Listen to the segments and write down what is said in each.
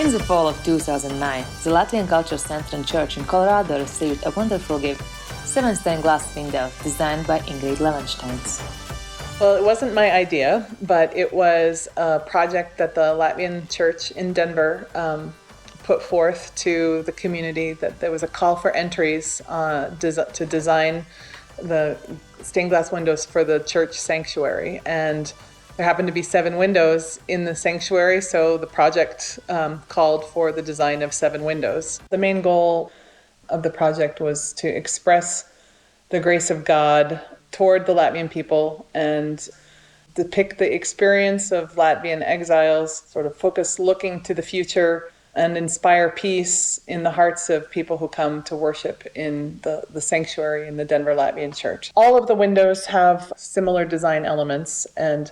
During the fall of 2009, the Latvian Culture Center and Church in Colorado received a wonderful gift, 7 stained glass windows designed by Ingrida Levensteins. Well, it wasn't my idea, but it was a project that the Latvian church in Denver put forth to the community, that there was a call for entries to design the stained glass windows for the church sanctuary. And there happened to be 7 windows in the sanctuary, so the project called for the design of 7 windows. The main goal of the project was to express the grace of God toward the Latvian people and depict the experience of Latvian exiles, sort of focus looking to the future and inspire peace in the hearts of people who come to worship in the sanctuary in the Denver Latvian Church. All of the windows have similar design elements and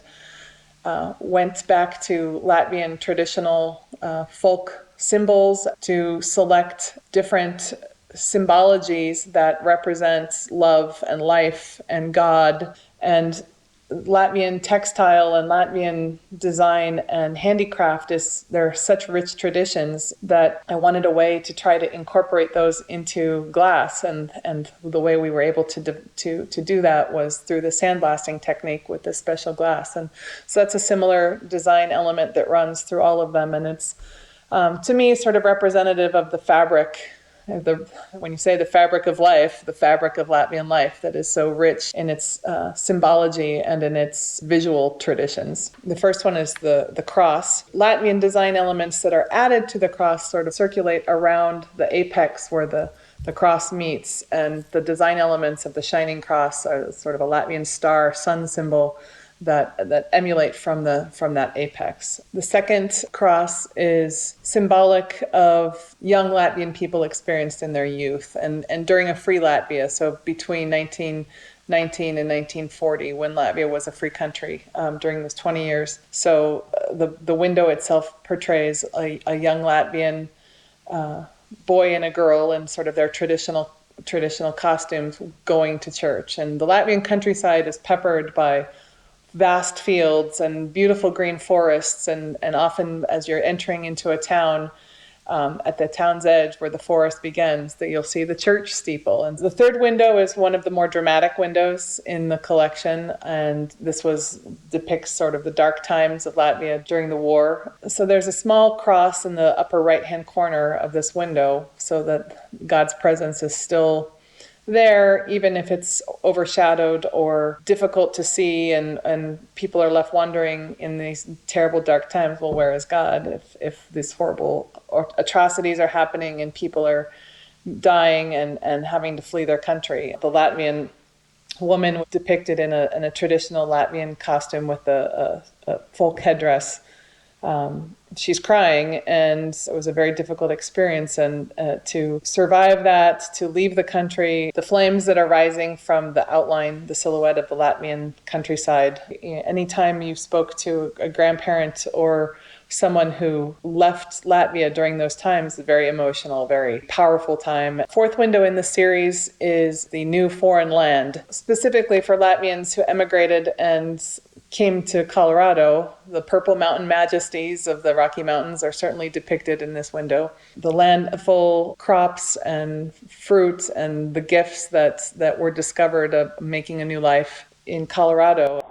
went back to Latvian traditional folk symbols to select different symbologies that represent love and life and God. And Latvian textile and Latvian design and handicraft they're such rich traditions that I wanted a way to try to incorporate those into glass, and the way we were able to do that was through the sandblasting technique with this special glass. And so that's a similar design element that runs through all of them, and it's to me sort of representative of the fabric. When you say the fabric of life, the fabric of Latvian life that is so rich in its symbology and in its visual traditions. The first one is the cross. Latvian design elements that are added to the cross sort of circulate around the apex where the cross meets, and the design elements of the shining cross are sort of a Latvian star, sun symbol that emulate from that apex. The second cross is symbolic of young Latvian people experienced in their youth and during a free Latvia, so between 1919 and 1940, when Latvia was a free country, during those 20 years. So the window itself portrays a young Latvian boy and a girl in sort of their traditional costumes going to church. And the Latvian countryside is peppered by vast fields and beautiful green forests, and often as you're entering into a town, at the town's edge where the forest begins, that you'll see the church steeple. And the third window is one of the more dramatic windows in the collection, and this depicts sort of the dark times of Latvia during the war. So there's a small cross in the upper right-hand corner of this window, so that God's presence is still there, even if it's overshadowed or difficult to see, and people are left wondering in these terrible dark times, well, where is God if these horrible atrocities are happening and people are dying and having to flee their country? The Latvian woman depicted in a traditional Latvian costume with a folk headdress. She's crying, and it was a very difficult experience, and to survive that, to leave the country, the flames that are rising from the outline, the silhouette of the Latvian countryside. Anytime you spoke to a grandparent or someone who left Latvia during those times, a very emotional, very powerful time. Fourth window in the series is the new foreign land, specifically for Latvians who emigrated and came to Colorado. The purple mountain majesties of the Rocky Mountains are certainly depicted in this window. The land full crops and fruits and the gifts that were discovered of making a new life in Colorado.